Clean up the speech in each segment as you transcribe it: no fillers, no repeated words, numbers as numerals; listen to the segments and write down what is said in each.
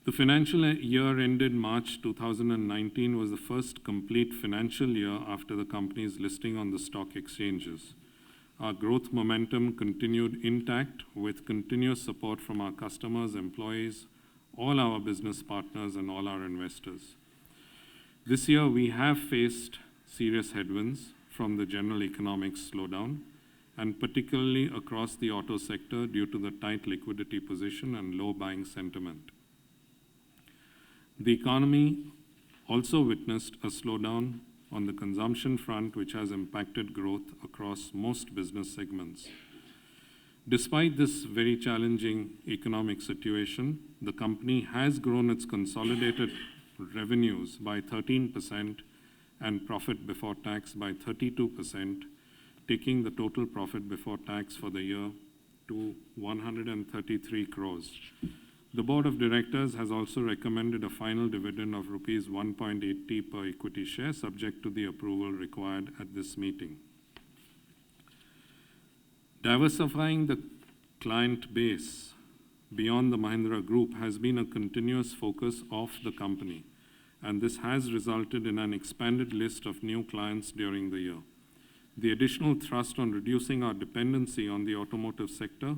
The financial year ended March 2019 was the first complete financial year after the company's listing on the stock exchanges. Our growth momentum continued intact with continuous support from our customers, employees, all our business partners, and all our investors. This year, we have faced serious headwinds from the general economic slowdown, and particularly across the auto sector due to the tight liquidity position and low buying sentiment. The economy also witnessed a slowdown on the consumption front, which has impacted growth across most business segments. Despite this very challenging economic situation, the company has grown its consolidated revenues by 13% and profit before tax by 32%, taking the total profit before tax for the year to 133 crores. The Board of Directors has also recommended a final dividend of rupees 1.80 per equity share, subject to the approval required at this meeting. Diversifying the client base beyond the Mahindra Group has been a continuous focus of the company, and this has resulted in an expanded list of new clients during the year. The additional thrust on reducing our dependency on the automotive sector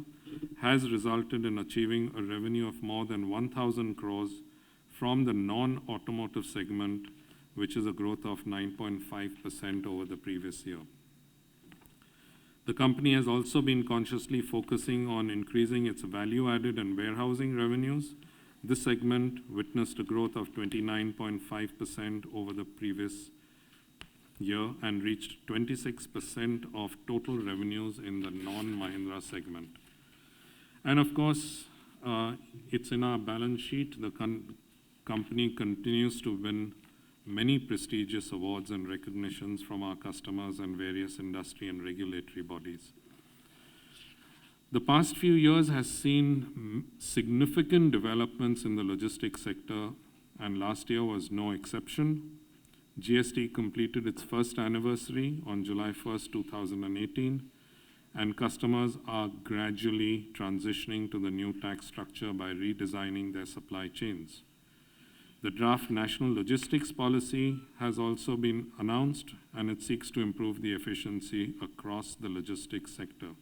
has resulted in achieving a revenue of more than 1,000 crores from the non-automotive segment, which is a growth of 9.5% over the previous year. The company has also been consciously focusing on increasing its value-added and warehousing revenues. This segment witnessed a growth of 29.5% over the previous year and reached 26% of total revenues in the non-Mahindra segment. And of course, it's in our balance sheet. The company continues to win many prestigious awards and recognitions from our customers and various industry and regulatory bodies. The past few years has seen significant developments in the logistics sector, and last year was no exception. GST completed its first anniversary on July 1st, 2018, and customers are gradually transitioning to the new tax structure by redesigning their supply chains. The draft National Logistics Policy has also been announced, and it seeks to improve the efficiency across the logistics sector.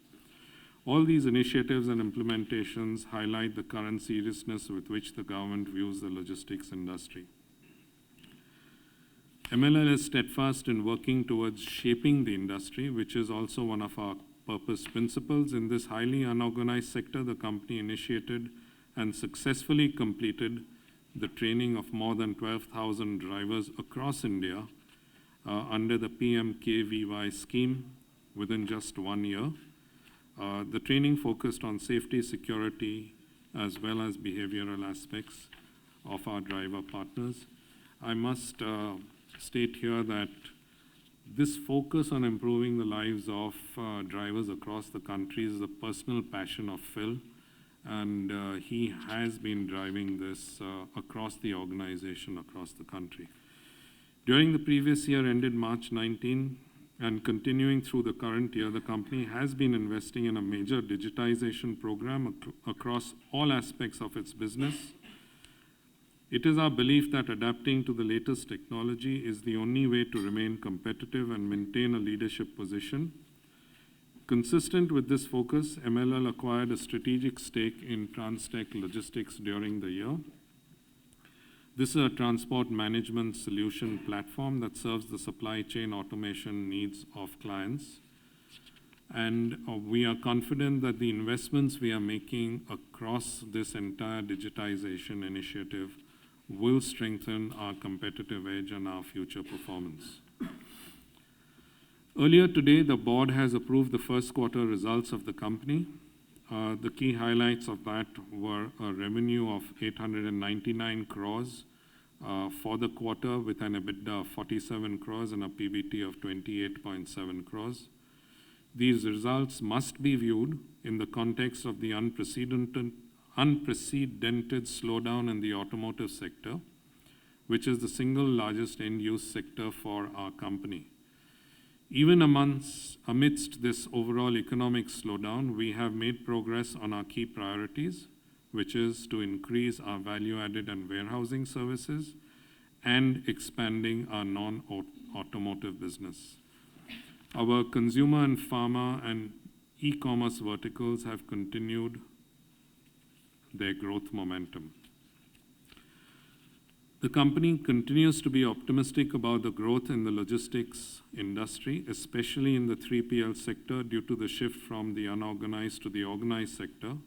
All these initiatives and implementations highlight the current seriousness with which the government views the logistics industry. MLL is steadfast in working towards shaping the industry, which is also one of our purpose principles. In this highly unorganized sector, the company initiated and successfully completed the training of more than 12,000 drivers across India under the PMKVY scheme within just 1 year. The training focused on safety, security, as well as behavioral aspects of our driver partners. I must state here that this focus on improving the lives of drivers across the country is a personal passion of Phil, and he has been driving this across the organization, across the country. During the previous year ended March 19 and continuing through the current year, the company has been investing in a major digitization program across all aspects of its business. It is our belief that adapting to the latest technology is the only way to remain competitive and maintain a leadership position. Consistent with this focus, MLL acquired a strategic stake in Transtech Logistics during the year. This is a transport management solution platform that serves the supply chain automation needs of clients. And we are confident that the investments we are making across this entire digitization initiative will strengthen our competitive edge and our future performance. Earlier today, the board has approved the first quarter results of the company. The key highlights of that were a revenue of 899 crores for the quarter with an EBITDA of 47 crores and a PBT of 28.7 crores. These results must be viewed in the context of the unprecedented slowdown in the automotive sector, which is the single largest end-use sector for our company. Even amidst this overall economic slowdown, we have made progress on our key priorities. which is to increase our value-added and warehousing services and expanding our non-automotive business. Our consumer and pharma and e-commerce verticals have continued their growth momentum. The company continues to be optimistic about the growth in the logistics industry, especially in the 3PL sector due to the shift from the unorganized to the organized sector.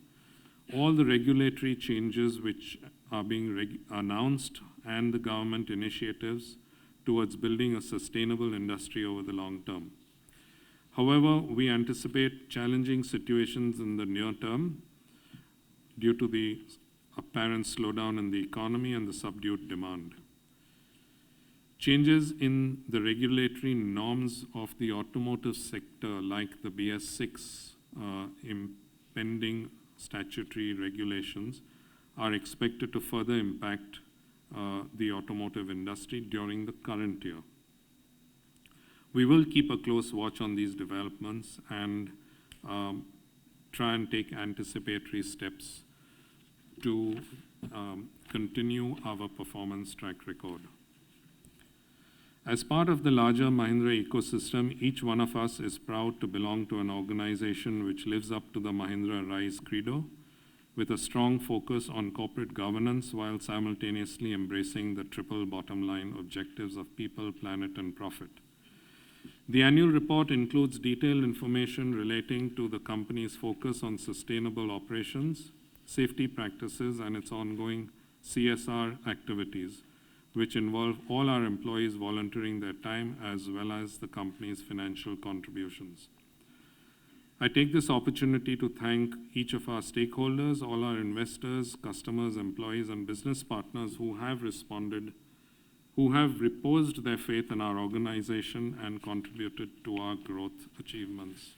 All the regulatory changes which are being announced and the government initiatives towards building a sustainable industry over the long term. However, we anticipate challenging situations in the near term due to the apparent slowdown in the economy and the subdued demand. Changes in the regulatory norms of the automotive sector, like the BS6 impending statutory regulations, are expected to further impact the automotive industry during the current year. We will keep a close watch on these developments and try and take anticipatory steps to continue our performance track record. As part of the larger Mahindra ecosystem, each one of us is proud to belong to an organization which lives up to the Mahindra Rise credo, with a strong focus on corporate governance while simultaneously embracing the triple bottom line objectives of people, planet, and profit. The annual report includes detailed information relating to the company's focus on sustainable operations, safety practices, and its ongoing CSR activities, which involve all our employees volunteering their time as well as the company's financial contributions. I take this opportunity to thank each of our stakeholders, all our investors, customers, employees, and business partners who have responded, who have reposed their faith in our organization and contributed to our growth achievements.